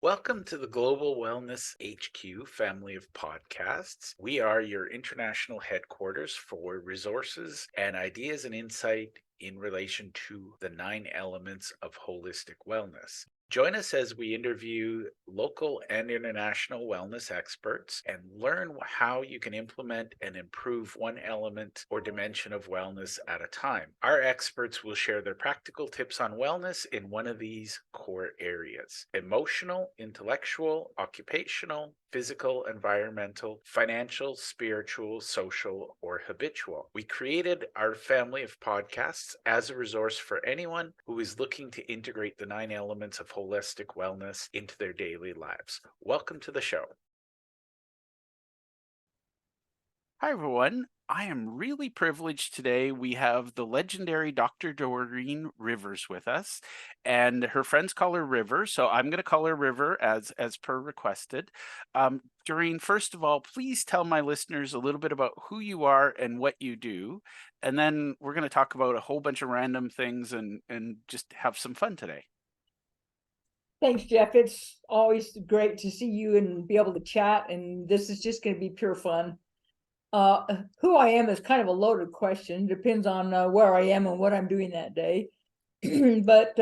Welcome to the Global Wellness HQ family of podcasts. We are your international headquarters for resources and ideas and insight in relation to the 9 elements of holistic wellness. Join us as we interview local and international wellness experts and learn how you can implement and improve one element or dimension of wellness at a time. Our experts will share their practical tips on wellness in one of these core areas: emotional, intellectual, occupational, physical, environmental, financial, spiritual, social, or habitual. We created our family of podcasts as a resource for anyone who is looking to integrate the 9 elements of holistic wellness into their daily lives. Welcome to the show. Hi, everyone. I am really privileged today. We have the legendary Dr. Dorine Rivers with us, and her friends call her River, so I'm going to call her River as per requested. Dorine, first of all, please tell my listeners a little bit about who you are and what you do, and then we're going to talk about a whole bunch of random things and just have some fun today. Thanks, Jeff. It's always great to see you and be able to chat, and this is just going to be pure fun. Who I am is kind of a loaded question. Depends on where I am and what I'm doing that day. But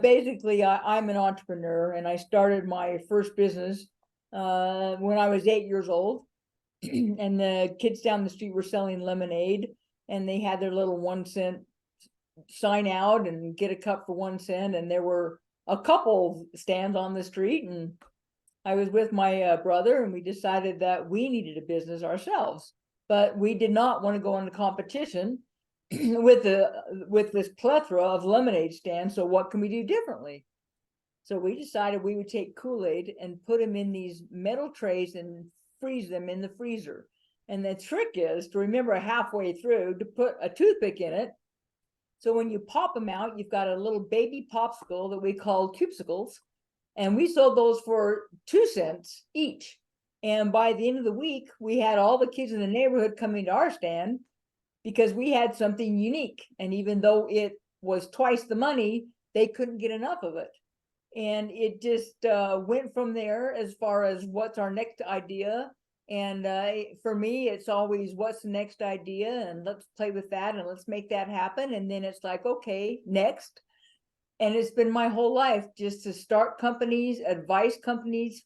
basically, I'm an entrepreneur, and I started my first business when I was 8 years old. And the kids down the street were selling lemonade, and they had their little 1 cent sign out and get a cup for 1 cent. And there were a couple stands on the street, and I was with my brother, and we decided that we needed a business ourselves, but we did not want to go into competition with this plethora of lemonade stands. So what can we do differently? So we decided we would take Kool-Aid and put them in these metal trays and freeze them in the freezer. And the trick is to remember halfway through to put a toothpick in it. So when you pop them out, you've got a little baby popsicle that we call cubesicles. And we sold those for 2 cents each. And by the end of the week, we had all the kids in the neighborhood coming to our stand because we had something unique. And even though it was twice the money, they couldn't get enough of it. And it just went from there as far as what's our next idea. And for me, it's always what's the next idea, and let's play with that and let's make that happen. And then it's like, okay, next. And it's been my whole life just to start companies, advise companies.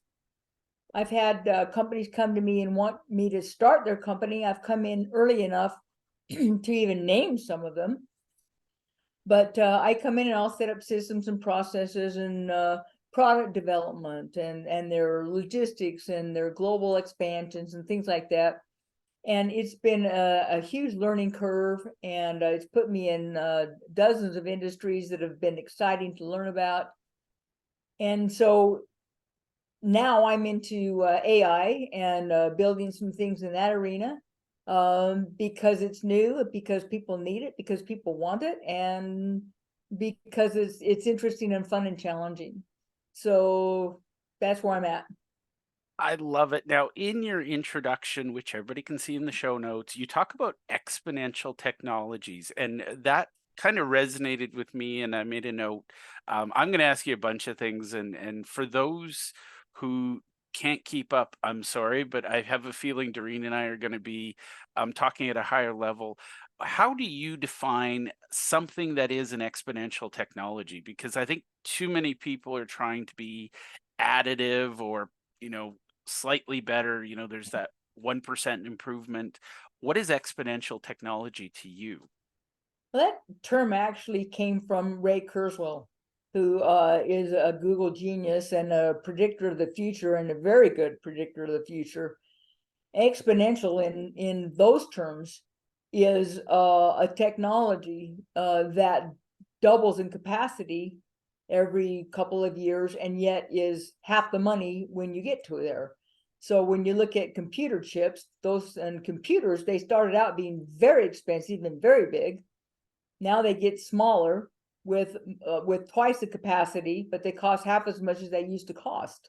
I've had companies come to me and want me to start their company. I've come in early enough to even name some of them. But I come in and I'll set up systems and processes and product development and their logistics and their global expansions and things like that. And it's been a huge learning curve, and it's put me in dozens of industries that have been exciting to learn about. And so now I'm into AI and building some things in that arena because it's new, because people need it, because people want it, and because it's interesting and fun and challenging. So that's where I'm at. I love it. Now, in your introduction, which everybody can see in the show notes, you talk about exponential technologies, and that kind of resonated with me. And I made a note. I'm going to ask you a bunch of things, and for those who can't keep up, I'm sorry, but I have a feeling Doreen and I are going to be talking at a higher level. How do you define something that is an exponential technology? Because I think too many people are trying to be additive or slightly better. There's that 1% improvement. What is exponential technology to you? Well, that term actually came from Ray Kurzweil, who is a Google genius and a predictor of the future, and a very good predictor of the future. Exponential in those terms is a technology that doubles in capacity every couple of years, and yet is half the money when you get to there. So when you look at computer chips, those and computers, they started out being very expensive and very big. Now they get smaller with twice the capacity, but they cost half as much as they used to cost.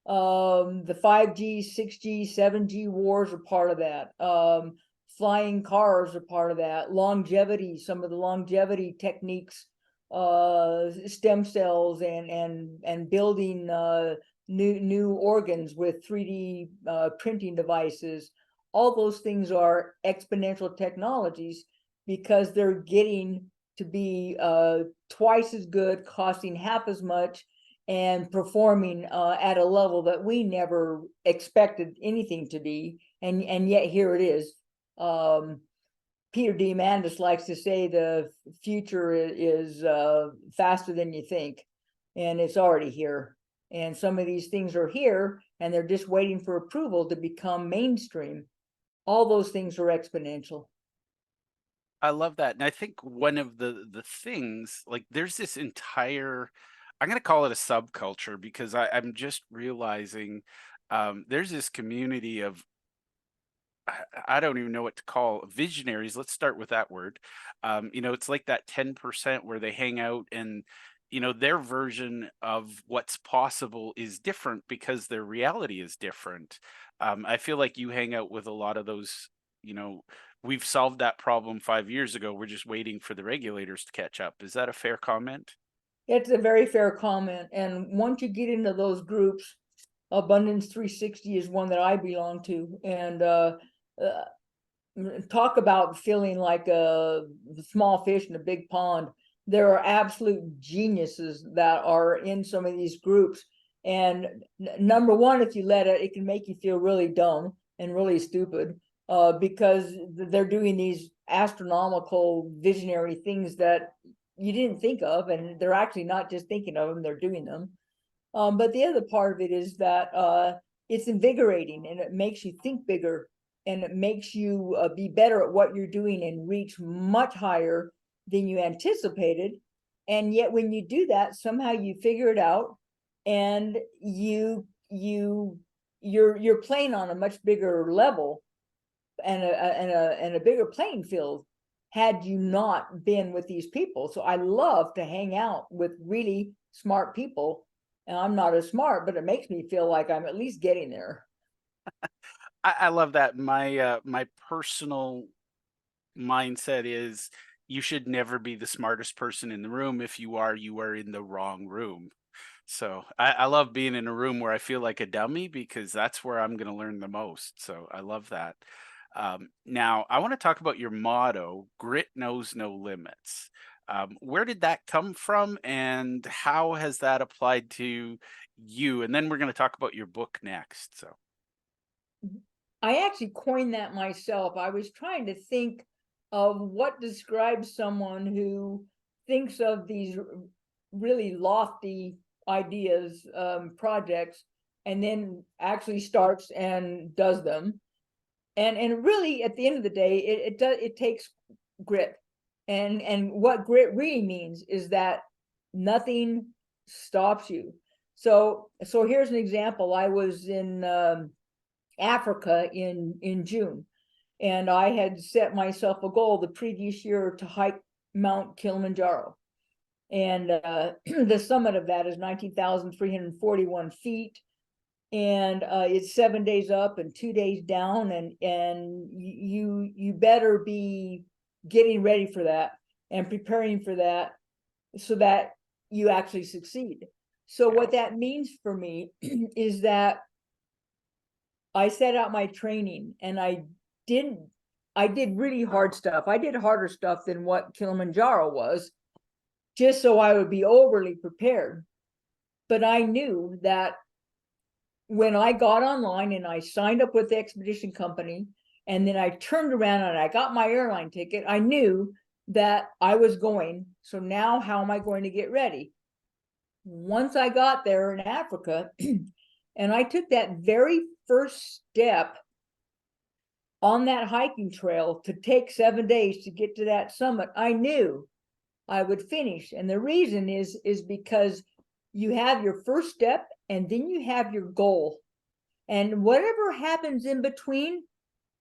The 5G, 6G, 7G wars are part of that. Flying cars are part of that. Longevity, some of the longevity techniques stem cells and building new organs with 3D printing devices. All those things are exponential technologies because they're getting to be twice as good, costing half as much, and performing at a level that we never expected anything to be, and yet here it is. Peter Diamandis likes to say the future is faster than you think, and it's already here. And some of these things are here, and they're just waiting for approval to become mainstream. All those things are exponential. I love that, and I think one of the things, like, there's this entire, I'm gonna call it a subculture because I'm just realizing, there's this community of, I don't even know what to call visionaries. Let's start with that word. It's like that 10% where they hang out and, their version of what's possible is different because their reality is different. I feel like you hang out with a lot of those, we've solved that problem 5 years ago. We're just waiting for the regulators to catch up. Is that a fair comment? It's a very fair comment. And once you get into those groups, Abundance 360 is one that I belong to. And talk about feeling like a small fish in a big pond. There are absolute geniuses that are in some of these groups. And number one, if you let it, it can make you feel really dumb and really stupid because they're doing these astronomical visionary things that you didn't think of, and they're actually not just thinking of them, they're doing them. But the other part of it is that it's invigorating, and it makes you think bigger, and it makes you be better at what you're doing and reach much higher than you anticipated. And yet when you do that, somehow you figure it out, and you're playing on a much bigger level and a bigger playing field had you not been with these people. So I love to hang out with really smart people. And I'm not as smart, but it makes me feel like I'm at least getting there. I love that. My personal mindset is you should never be the smartest person in the room. If you are in the wrong room. So I love being in a room where I feel like a dummy because that's where I'm going to learn the most. So I love that. Now, I want to talk about your motto, grit knows no limits. Where did that come from and how has that applied to you? And then we're going to talk about your book next. So, I actually coined that myself. I was trying to think of what describes someone who thinks of these really lofty ideas, projects, and then actually starts and does them. And really, at the end of the day, it takes grit. And what grit really means is that nothing stops you. So here's an example. I was in Africa in June, and I had set myself a goal the previous year to hike Mount Kilimanjaro. And the summit of that is 19,341 feet. And it's 7 days up and 2 days down, and you better be getting ready for that and preparing for that so that you actually succeed. So what that means for me is that I set out my training, and I did really hard stuff. I did harder stuff than what Kilimanjaro was, just so I would be overly prepared. But I knew that when I got online and I signed up with the expedition company, and then I turned around and I got my airline ticket, I knew that I was going. So now how am I going to get ready? Once I got there in Africa, and I took that very first step on that hiking trail to take 7 days to get to that summit, I knew I would finish. And the reason is because you have your first step, and then you have your goal. And whatever happens in between,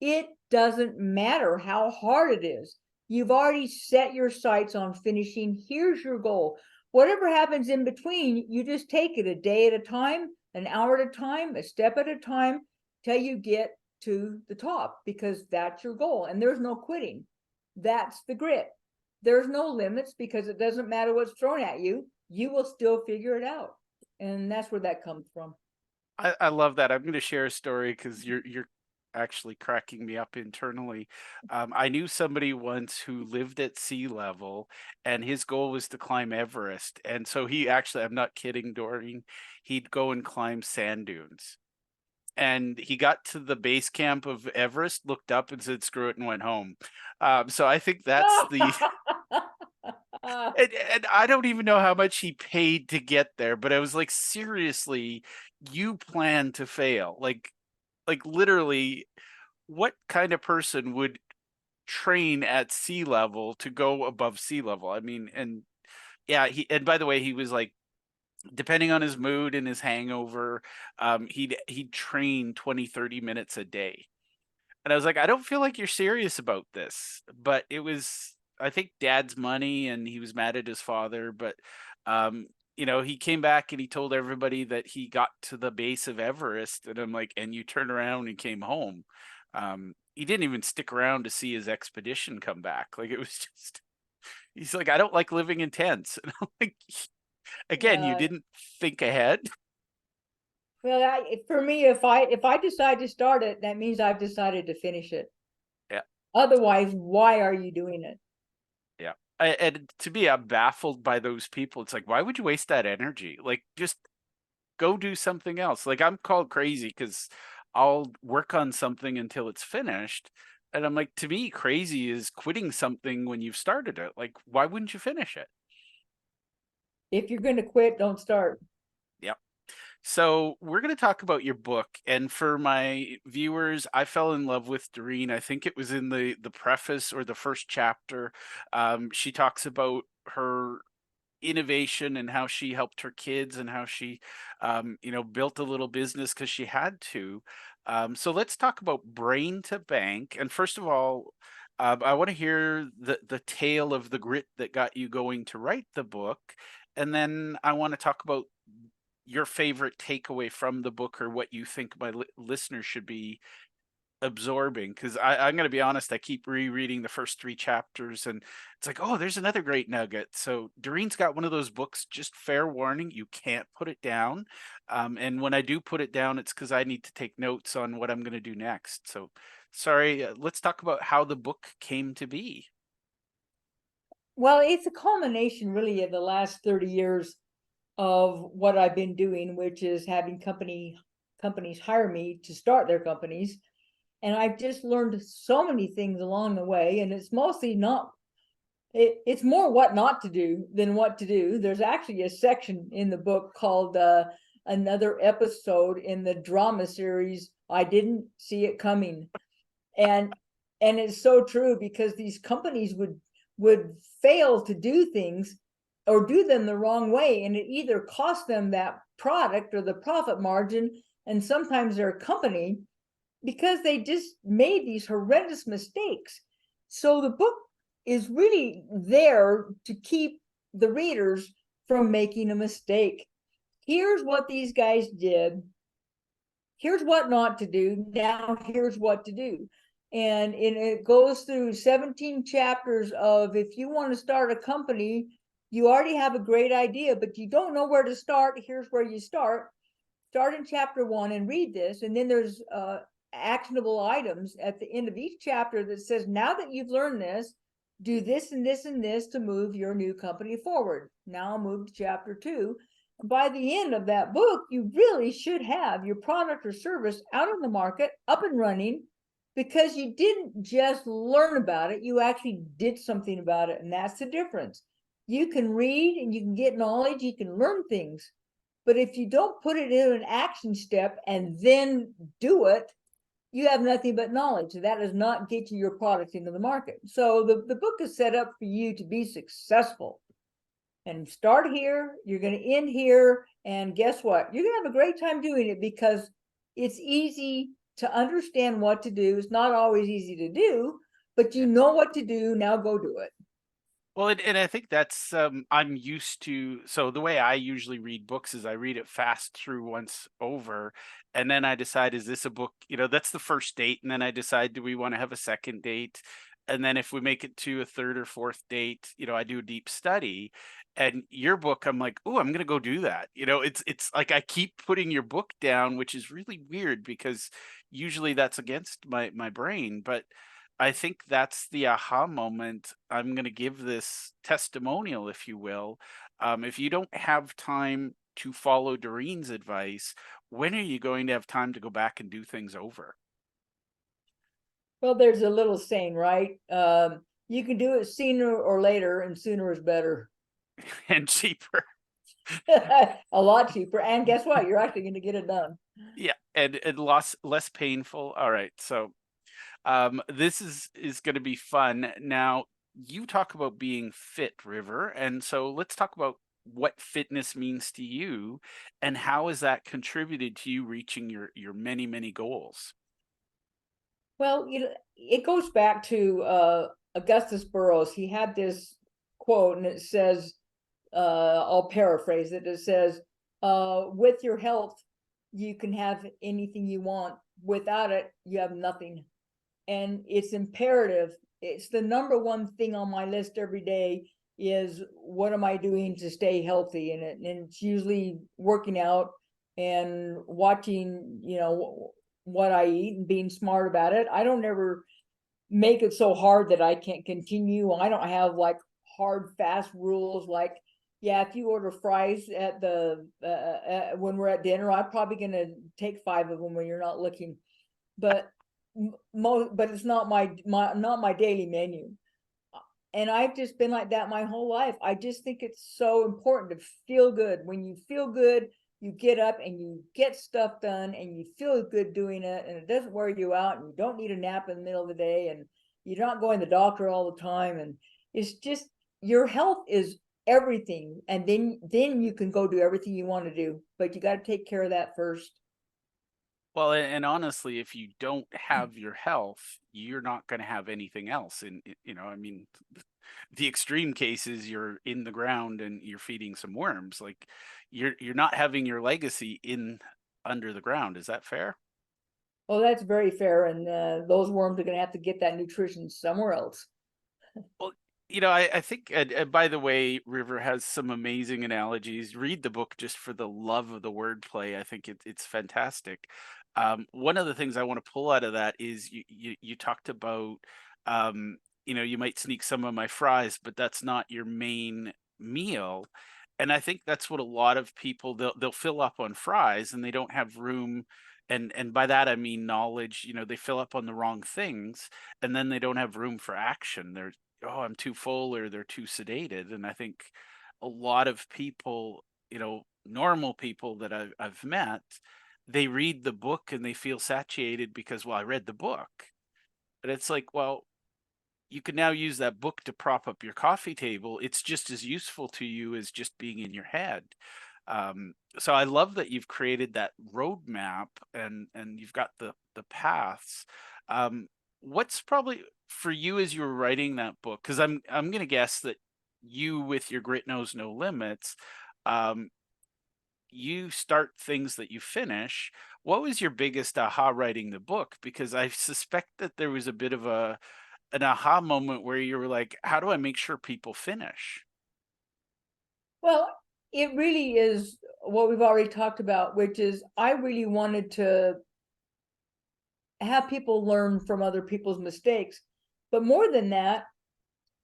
it doesn't matter how hard it is. You've already set your sights on finishing. Here's your goal. Whatever happens in between, you just take it a day at a time, an hour at a time, a step at a time, till you get to the top, because that's your goal. And there's no quitting. That's the grit. there's no limits because it doesn't matter what's thrown at you. You will still figure it out. And that's where that comes from. I love that. I'm going to share a story because you're actually cracking me up internally. I knew somebody once who lived at sea level, and his goal was to climb Everest. And so he actually, I'm not kidding, Doreen, he'd go and climb sand dunes. And he got to the base camp of Everest, looked up and said, "Screw it," and went home. So I think that's the and I don't even know how much he paid to get there, but I was like, seriously, you plan to fail. Like literally, what kind of person would train at sea level to go above sea level? I mean, and yeah, and by the way, he was like, depending on his mood and his hangover, he'd train 20-30 minutes a day. And I was like, I don't feel like you're serious about this. But it was, I think, dad's money, and he was mad at his father. But, he came back and he told everybody that he got to the base of Everest. And I'm like, and you turned around and came home. He didn't even stick around to see his expedition come back. Like, it was just, he's like, I don't like living in tents. And I'm like, again, you didn't think ahead. Well, for me, if I decide to start it, that means I've decided to finish it. Yeah. Otherwise, why are you doing it? Yeah. And to me, I'm baffled by those people. It's like, why would you waste that energy? Like, just go do something else. Like, I'm called crazy because I'll work on something until it's finished. And I'm like, to me, crazy is quitting something when you've started it. Like, why wouldn't you finish it? If you're going to quit, don't start. Yep. So we're going to talk about your book. And for my viewers, I fell in love with Dorine. I think it was in the preface or the first chapter. She talks about her innovation and how she helped her kids and how she, built a little business because she had to. So let's talk about Brain to Bank. And first of all, I want to hear the tale of the grit that got you going to write the book. And then I want to talk about your favorite takeaway from the book, or what you think my listeners should be absorbing, because I'm going to be honest, I keep rereading the first 3 chapters and it's like, oh, there's another great nugget. So Doreen's got one of those books, just fair warning, you can't put it down. And when I do put it down, it's because I need to take notes on what I'm going to do next. So sorry, let's talk about how the book came to be. Well, it's a culmination really of the last 30 years of what I've been doing, which is having companies hire me to start their companies. And I've just learned so many things along the way. And it's mostly it's more what not to do than what to do. There's actually a section in the book called another episode in the drama series, I Didn't See It Coming. And it's so true, because these companies would fail to do things or do them the wrong way, and it either cost them that product or the profit margin, and sometimes their company, because they just made these horrendous mistakes. So the book is really there to keep the readers from making a mistake. Here's what these guys did. Here's what not to do. Now here's what to do. And it goes through 17 chapters of, if you want to start a company, you already have a great idea, but you don't know where to start. Here's where you start. Start in chapter 1 and read this. And then there's actionable items at the end of each chapter that says, now that you've learned this, do this and this and this to move your new company forward. Now I'll move to chapter 2. By the end of that book, you really should have your product or service out on the market, up and running, because you didn't just learn about it, you actually did something about it. And that's the difference. You can read and you can get knowledge, you can learn things. But if you don't put it in an action step and then do it, you have nothing but knowledge. That does not get you your product into the market. So the book is set up for you to be successful. And start here, you're going to end here. And guess what? You're going to have a great time doing it, because it's easy to understand what to do. It's not always easy to do, but you know what to do. Now go do it. Well, and I think that's, I'm used to, so the way I usually read books is I read it fast through once over, and then I decide, is this a book, that's the first date, and then I decide, do we want to have a second date? And then if we make it to a third or fourth date, I do a deep study. And your book, I'm like, oh, I'm gonna go do that. It's like I keep putting your book down, which is really weird because usually that's against my brain. But I think that's the aha moment. I'm gonna give this testimonial, if you will. If you don't have time to follow Doreen's advice, when are you going to have time to go back and do things over? Well, there's a little saying, right? You can do it sooner or later, and sooner is better. And cheaper. A lot cheaper. And guess what? You're actually going to get it done. Yeah, and less painful. All right. So this is going to be fun. Now, you talk about being fit, River, and so let's talk about what fitness means to you and how has that contributed to you reaching your many goals. Well, it goes back to Augustus Burroughs. He had this quote, and it says, I'll paraphrase it. It says, with your health, you can have anything you want. Without it, you have nothing. And it's imperative. It's the number one thing on my list every day is what am I doing to stay healthy? And it's usually working out and watching, what I eat and being smart about it. I don't ever make it so hard that I can't continue. I don't have like hard, fast rules. Like, yeah, if you order fries at the when we're at dinner, I'm probably going to take 5 of them when you're not looking. But but it's not my daily menu. And I've just been like that my whole life. I just think it's so important to feel good. When you feel good, you get up and you get stuff done and you feel good doing it, and it doesn't wear you out, and you don't need a nap in the middle of the day, and you're not going to the doctor all the time. And it's just, your health is everything. And then you can go do everything you want to do, but you got to take care of that first. Well, and honestly, if you don't have your health, you're not going to have anything else. And I mean, the extreme cases, you're in the ground and you're feeding some worms. Like you're not having your legacy in under the ground. Is that fair? Oh, that's very fair. And those worms are going to have to get that nutrition somewhere else. Well, I think, by the way, River has some amazing analogies. Read the book just for the love of the wordplay. I think it's fantastic. One of the things I want to pull out of that is you talked about, you might sneak some of my fries, but that's not your main meal. And I think that's what a lot of people, they'll fill up on fries and they don't have room. And by that I mean knowledge. They fill up on the wrong things, and then they don't have room for action. They're, oh, I'm too full, or they're too sedated. And I think a lot of people, normal people that I've met, they read the book and they feel satiated because, well, I read the book. But it's like, well, you can now use that book to prop up your coffee table. It's just as useful to you as just being in your head. So I love that you've created that roadmap and you've got the paths. What's probably for you as you were writing that book? Because I'm going to guess that you, with your Grit Knows No Limits, you start things that you finish. What was your biggest aha writing the book? Because I suspect that there was a bit of an aha moment where you were like, how do I make sure people finish? Well, it really is what we've already talked about, which is I really wanted to have people learn from other people's mistakes. But more than that,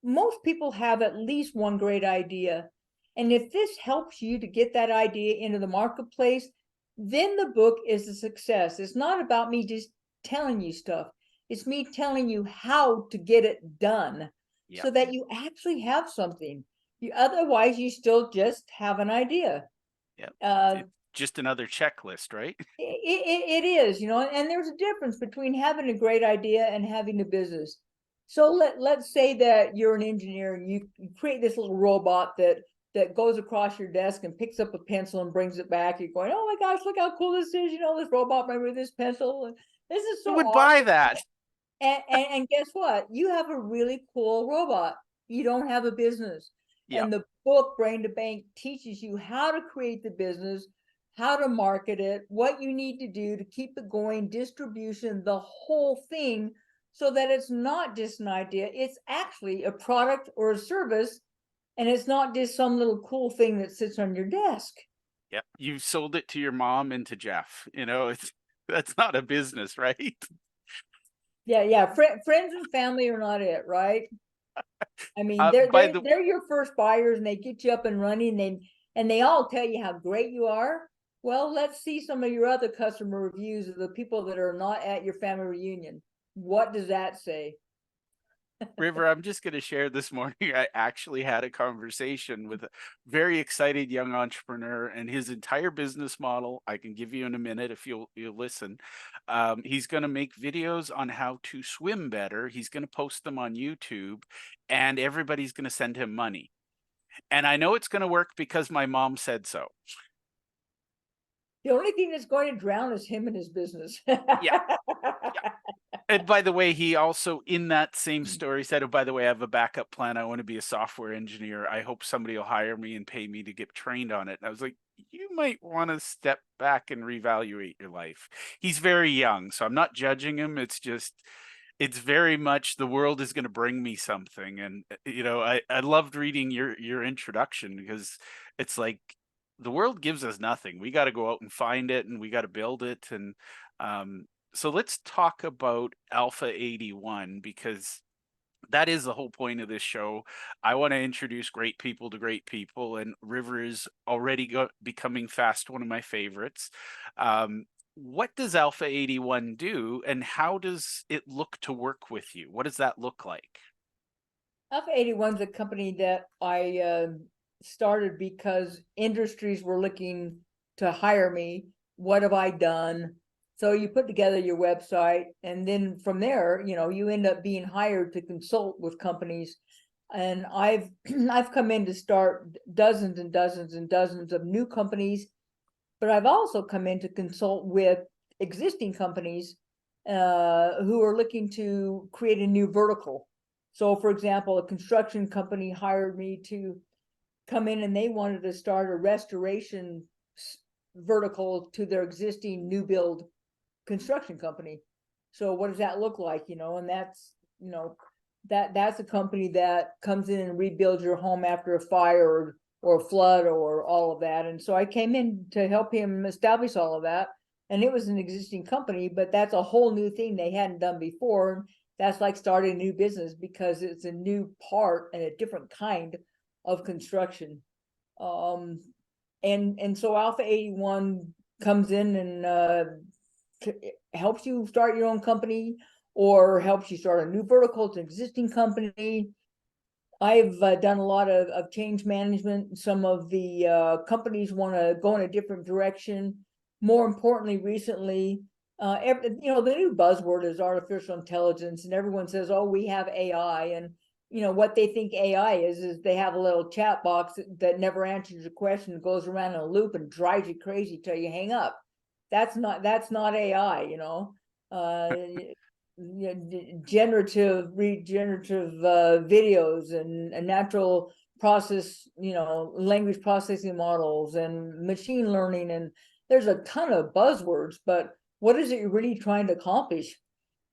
most people have at least one great idea. And if this helps you to get that idea into the marketplace, then the book is a success. It's not about me just telling you stuff. It's me telling you how to get it done Yeah. so that you actually have something. Otherwise, you still just have an idea. Yeah. Uh, It's just another checklist, right? it is, and there's a difference between having a great idea and having a business. So let's say that you're an engineer and you create this little robot that goes across your desk and picks up a pencil and brings it back. You're going, oh my gosh, look how cool this is. This robot made with this pencil. This is Who so would awesome. buy that? And guess what? You have a really cool robot. You don't have a business. Yeah. And the book Brain to Bank teaches you how to create the business, how to market it, what you need to do to keep it going, distribution, the whole thing, so that it's not just an idea, it's actually a product or a service, and it's not just some little cool thing that sits on your desk. Yeah, you sold it to your mom and to Jeff. You know, it's that's not a business, right? Yeah. Friends and family are not it, right? I mean, By the they're your first buyers, and they get you up and running. And they all tell you how great you are. Well, let's see some of your other customer reviews of the people that are not at your family reunion. What does that say? River, I'm just going to share this morning. I actually had a conversation with a very excited young entrepreneur, and his entire business model, I can give you in a minute if you'll listen. He's going to make videos on how to swim better. He's going to post them on YouTube, and everybody's going to send him money. And I know it's going to work because my mom said so. The only thing that's going to drown is him and his business. Yeah. And by the way, he also in that same story said, "Oh, by the way, I have a backup plan. I want to be a software engineer. I hope somebody will hire me and pay me to get trained on it." And I was like, "You might want to step back and reevaluate your life." He's very young, so I'm not judging him. It's just it's very much the world is going to bring me something. And you know, I loved reading your introduction because it's like the world gives us nothing. We got to go out and find it, and we got to build it. And so let's talk about Alpha 81 because that is the whole point of this show. I want to introduce great people to great people, and River is already becoming fast one of my favorites. What does Alpha 81 do, and how does it look to work with you? What does that look like? Alpha 81 is a company that I started because industries were looking to hire me. What have I done? So you put together your website, and then from there, you end up being hired to consult with companies. And I've I've come in to start dozens and dozens and dozens of new companies, but I've also come in to consult with existing companies who are looking to create a new vertical. So, for example, a construction company hired me to come in, and they wanted to start a restoration vertical to their existing new build construction company. So what does that look like? And that's a company that comes in and rebuilds your home after a fire or a flood or all of that. And so I came in to help him establish all of that. And it was an existing company, but that's a whole new thing they hadn't done before. That's like starting a new business because it's a new part and a different kind of construction. And so Alpha 81 comes in and helps you start your own company or helps you start a new vertical. It's an existing company. I've done a lot of change management. Some of the companies want to go in a different direction. More importantly, recently, the new buzzword is artificial intelligence, and everyone says, "Oh, we have AI," and what they think AI is they have a little chat box that never answers a question, goes around in a loop and drives you crazy till you hang up. That's not AI. Generative, regenerative videos and a natural process, language processing models and machine learning, and there's a ton of buzzwords, but what is it you're really trying to accomplish?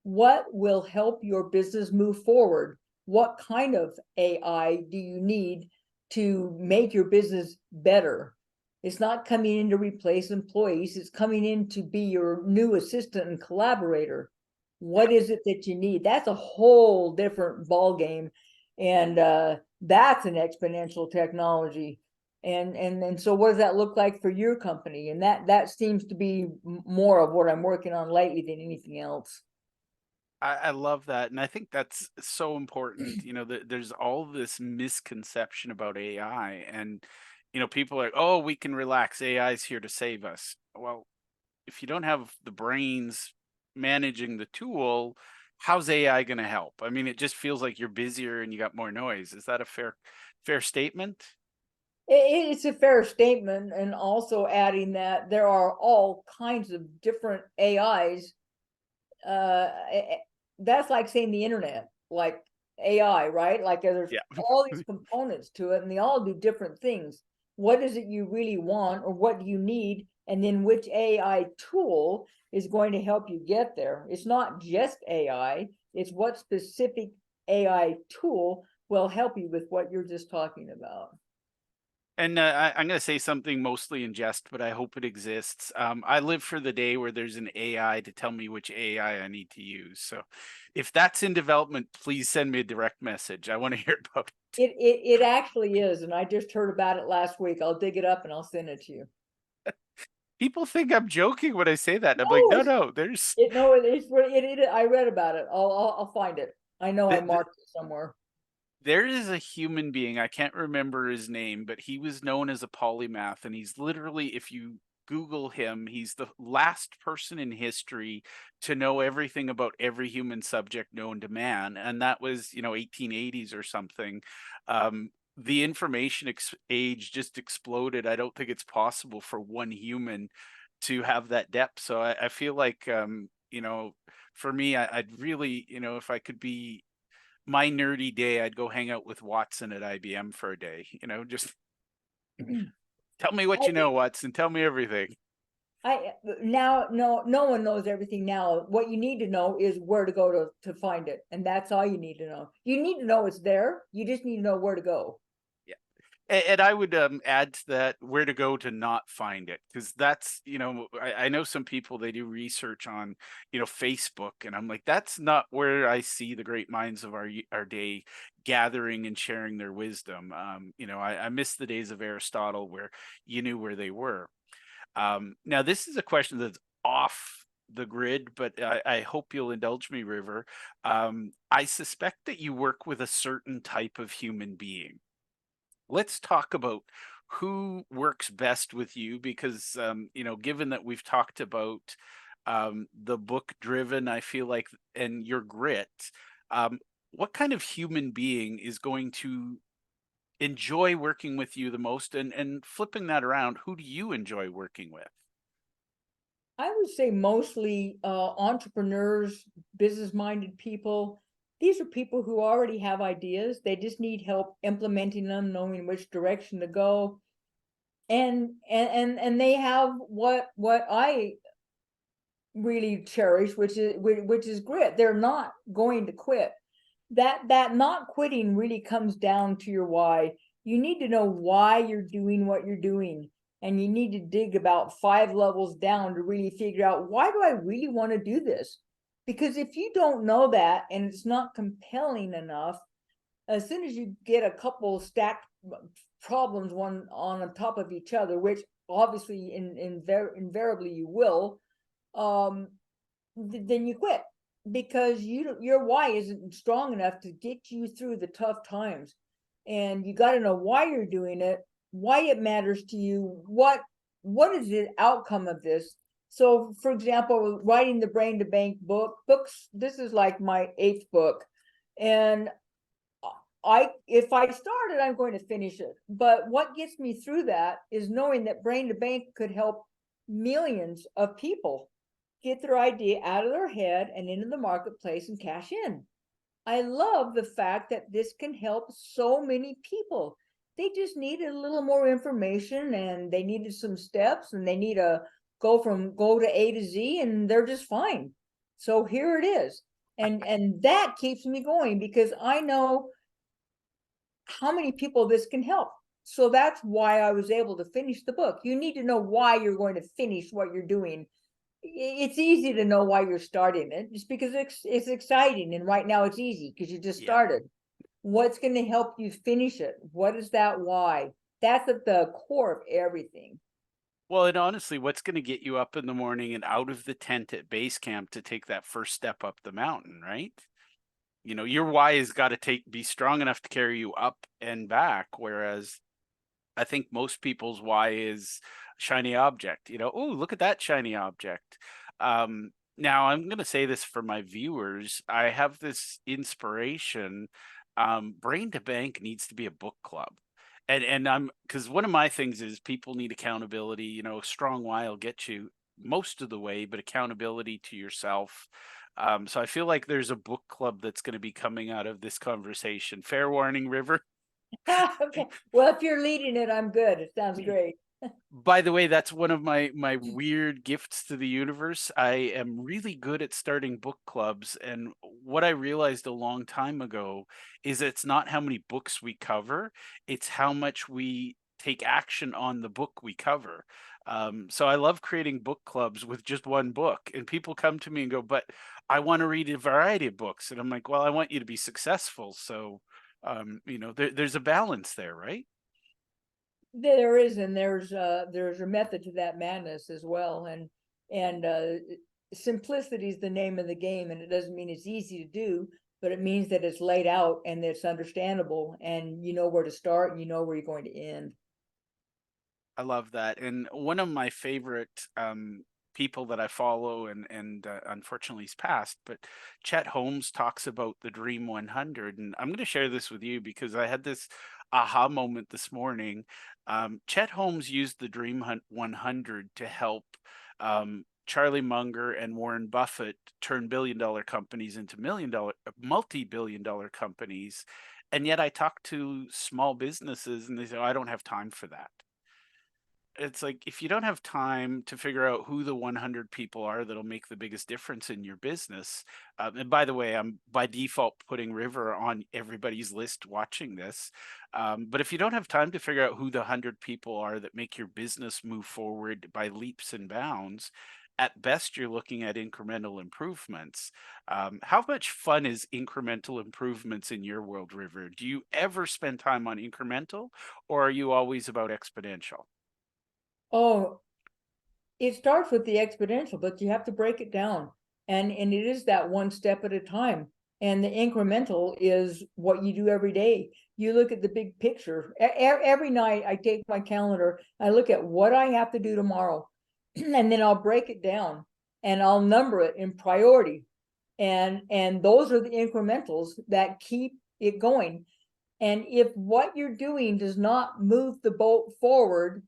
What will help your business move forward? What kind of AI do you need to make your business better? It's not coming in to replace employees. It's coming in to be your new assistant and collaborator. What is it that you need? That's a whole different ball game, and that's an exponential technology. And so, what does that look like for your company? And that seems to be more of what I'm working on lately than anything else. I love that. And I think that's so important. You know, there's all this misconception about AI. And, you know, people are like, oh, we can relax. AI is here to save us. Well, if you don't have the brains managing the tool, how's AI going to help? I mean, it just feels like you're busier and you got more noise. Is that a fair statement? It's a fair statement, and also adding that there are all kinds of different AIs. That's like saying the internet, like AI, right? Like there's Yeah. all these components to it, and they all do different things. What is it you really want, or what do you need, and then which AI tool is going to help you get there. It's not just AI, it's what specific AI tool will help you with what you're just talking about. And I'm going to say something mostly in jest, but I hope it exists. I live for the day where there's an AI to tell me which AI I need to use. So if that's in development, please send me a direct message. I want to hear about it. It actually is, and I just heard about it last week. I'll dig it up and I'll send it to you. People think I'm joking when I say that. And I'm like, No, no, there's no, I read about it. I'll find it. I know I th- th- marked it somewhere. there is a human being, I can't remember his name, but he was known as a polymath. And he's literally, if you Google him, he's the last person in history to know everything about every human subject known to man. And that was, 1880s or something. The information age just exploded. I don't think it's possible for one human to have that depth. So I feel like, for me, I'd really, if I could be my nerdy day, I'd go hang out with Watson at IBM for a day, just tell me what I you know, Watson, tell me everything. now no one knows everything now. What you need to know is where to go to find it, and that's all you need to know. You need to know it's there. You just need to know where to go. Yeah. And I would add to that where to go to not find it, because that's, I know some people, they do research on, Facebook, and I'm like, that's not where I see the great minds of our day gathering and sharing their wisdom. I miss the days of Aristotle where you knew where they were. Now, this is a question that's off the grid, but I hope you'll indulge me, River. I suspect that you work with a certain type of human being. Let's talk about who works best with you, because, given that we've talked about the book Driven, I feel like, and your grit, what kind of human being is going to enjoy working with you the most? And flipping that around, who do you enjoy working with? I would say mostly entrepreneurs, business-minded people. These are people who already have ideas. They just need help implementing them, knowing which direction to go. And they have what I really cherish, which is grit. They're not going to quit. That not quitting really comes down to your why. You need to know why you're doing what you're doing. And you need to dig about 5 levels down to really figure out, why do I really want to do this? Because if you don't know that and it's not compelling enough, as soon as you get a couple stacked problems one on top of each other, which obviously invariably you will, then you quit, because your why isn't strong enough to get you through the tough times. And you got to know why you're doing it, why it matters to you, what is the outcome of this. So for example, writing the Brain to Bank books, this is like my 8th book, and if I started, I'm going to finish it. But what gets me through that is knowing that Brain to Bank could help millions of people get their idea out of their head and into the marketplace and cash in. I love the fact that this can help so many people. They just needed a little more information, and they needed some steps, and they need to go to A to Z, and they're just fine. So here it is. And that keeps me going, because I know how many people this can help. So that's why I was able to finish the book. You need to know why you're going to finish what you're doing. It's easy to know why you're starting it, just because it's exciting, and right now it's easy because you just started. What's going to help you finish it? What is that why? That's at the core of everything. Well, and honestly, what's going to get you up in the morning and out of the tent at base camp to take that first step up the mountain, right? Your why has got to be strong enough to carry you up and back. Whereas I think most people's why is shiny object. Oh, look at that shiny object. Now I'm going to say this for my viewers. I have this inspiration. Brain to Bank needs to be a book club. And because one of my things is people need accountability. A strong why will get you most of the way, but accountability to yourself. So I feel like there's a book club that's going to be coming out of this conversation. Fair warning, River. Okay. Well, if you're leading it, I'm good. It sounds great. By the way, that's one of my weird gifts to the universe. I am really good at starting book clubs, and what I realized a long time ago is it's not how many books we cover, it's how much we take action on the book we cover. So I love creating book clubs with just one book, and people come to me and go, "But I want to read a variety of books," and I'm like, "Well, I want you to be successful." So, there's a balance there, right? There is, and there's a method to that madness as well. And simplicity is the name of the game, and it doesn't mean it's easy to do, but it means that it's laid out and it's understandable, and you know where to start and you know where you're going to end. I love that. And one of my favorite people that I follow, and unfortunately he's passed, but Chet Holmes talks about the Dream 100, and I'm going to share this with you because I had this aha moment this morning. Chet Holmes used the Dream 100 to help Charlie Munger and Warren Buffett turn billion-dollar companies into multi-billion-dollar companies. And yet I talk to small businesses and they say, "Oh, I don't have time for that." It's like, if you don't have time to figure out who the 100 people are that'll make the biggest difference in your business, and by the way, I'm by default putting River on everybody's list watching this. But if you don't have time to figure out who the 100 people are that make your business move forward by leaps and bounds, at best you're looking at incremental improvements. How much fun is incremental improvements in your world, River? Do you ever spend time on incremental, or are you always about exponential? Oh, it starts with the exponential, but you have to break it down. And it is that one step at a time. And the incremental is what you do every day. You look at the big picture. Every night I take my calendar, I look at what I have to do tomorrow, and then I'll break it down and I'll number it in priority. And those are the incrementals that keep it going. And if what you're doing does not move the boat forward,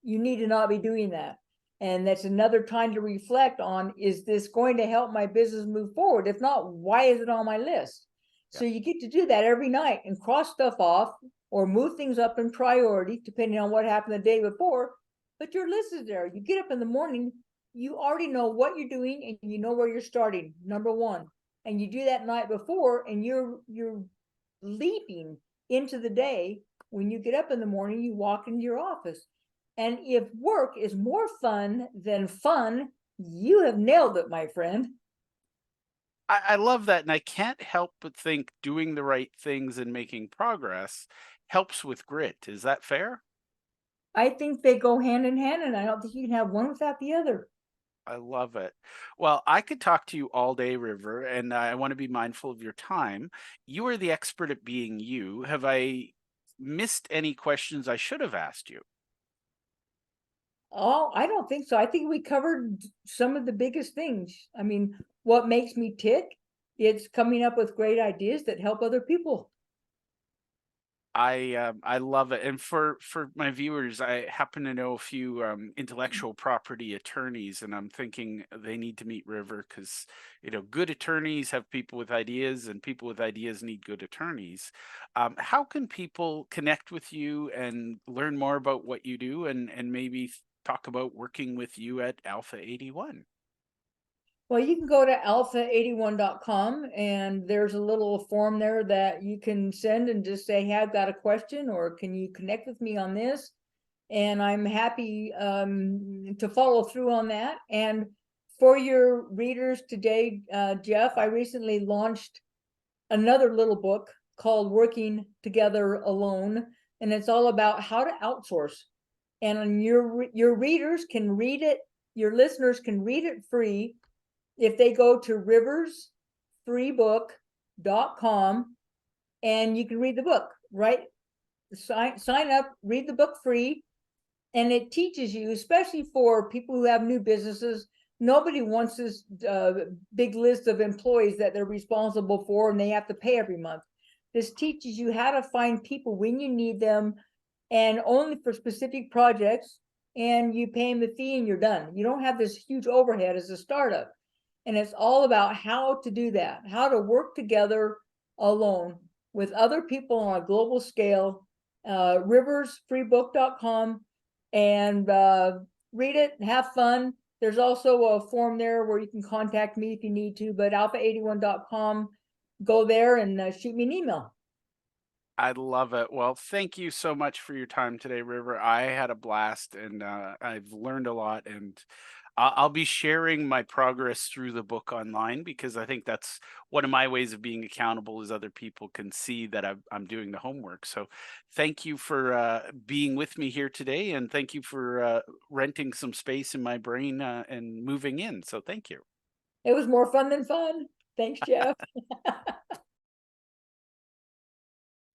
you need to not be doing that. And that's another time to reflect on, is this going to help my business move forward? If not, why is it on my list? So you get to do that every night and cross stuff off or move things up in priority, depending on what happened the day before. But your list is there. You get up in the morning, you already know what you're doing and you know where you're starting, number one. And you do that night before, and you're leaping into the day. When you get up in the morning, you walk into your office. And if work is more fun than fun, you have nailed it, my friend. I love that. And I can't help but think doing the right things and making progress helps with grit. Is that fair? I think they go hand in hand, and I don't think you can have one without the other. I love it. Well, I could talk to you all day, River, and I want to be mindful of your time. You are the expert at being you. Have I missed any questions I should have asked you? Oh, I don't think so. I think we covered some of the biggest things. I mean, what makes me tick? It's coming up with great ideas that help other people. I love it. And for my viewers, I happen to know a few intellectual property attorneys, and I'm thinking they need to meet River because good attorneys have people with ideas, and people with ideas need good attorneys. How can people connect with you and learn more about what you do, and maybe talk about working with you at Alpha 81? Well, you can go to alpha81.com, and there's a little form there that you can send and just say, hey, I've got a question, or can you connect with me on this? And I'm happy to follow through on that. And for your readers today, Jeff, I recently launched another little book called Working Together Alone, and it's all about how to outsource. And your readers can read it, your listeners can read it free if they go to riversfreebook.com, and you can read the book, right? Sign up, read the book free, and it teaches you, especially for people who have new businesses. Nobody wants this big list of employees that they're responsible for and they have to pay every month. This teaches you how to find people when you need them, and only for specific projects, and you pay them the fee and you're done. You don't have this huge overhead as a startup. And it's all about how to do that, how to work together alone with other people on a global scale. Riversfreebook.com. and read it, have fun. There's also a form there where you can contact me if you need to, but alpha81.com, go there and shoot me an email. I love it. Well, thank you so much for your time today, River. I had a blast and I've learned a lot. And I'll be sharing my progress through the book online because I think that's one of my ways of being accountable is other people can see that I'm doing the homework. So thank you for being with me here today. And thank you for renting some space in my brain and moving in. So thank you. It was more fun than fun. Thanks, Jeff.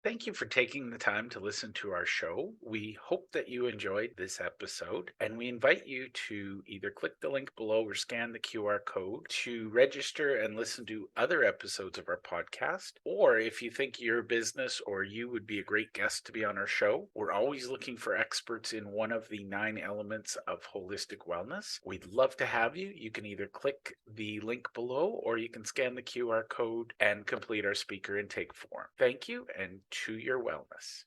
Thank you for taking the time to listen to our show. We hope that you enjoyed this episode, and we invite you to either click the link below or scan the QR code to register and listen to other episodes of our podcast. Or if you think your business or you would be a great guest to be on our show, we're always looking for experts in one of the 9 elements of holistic wellness. We'd love to have you. You can either click the link below or you can scan the QR code and complete our speaker intake form. Thank you, and to your wellness.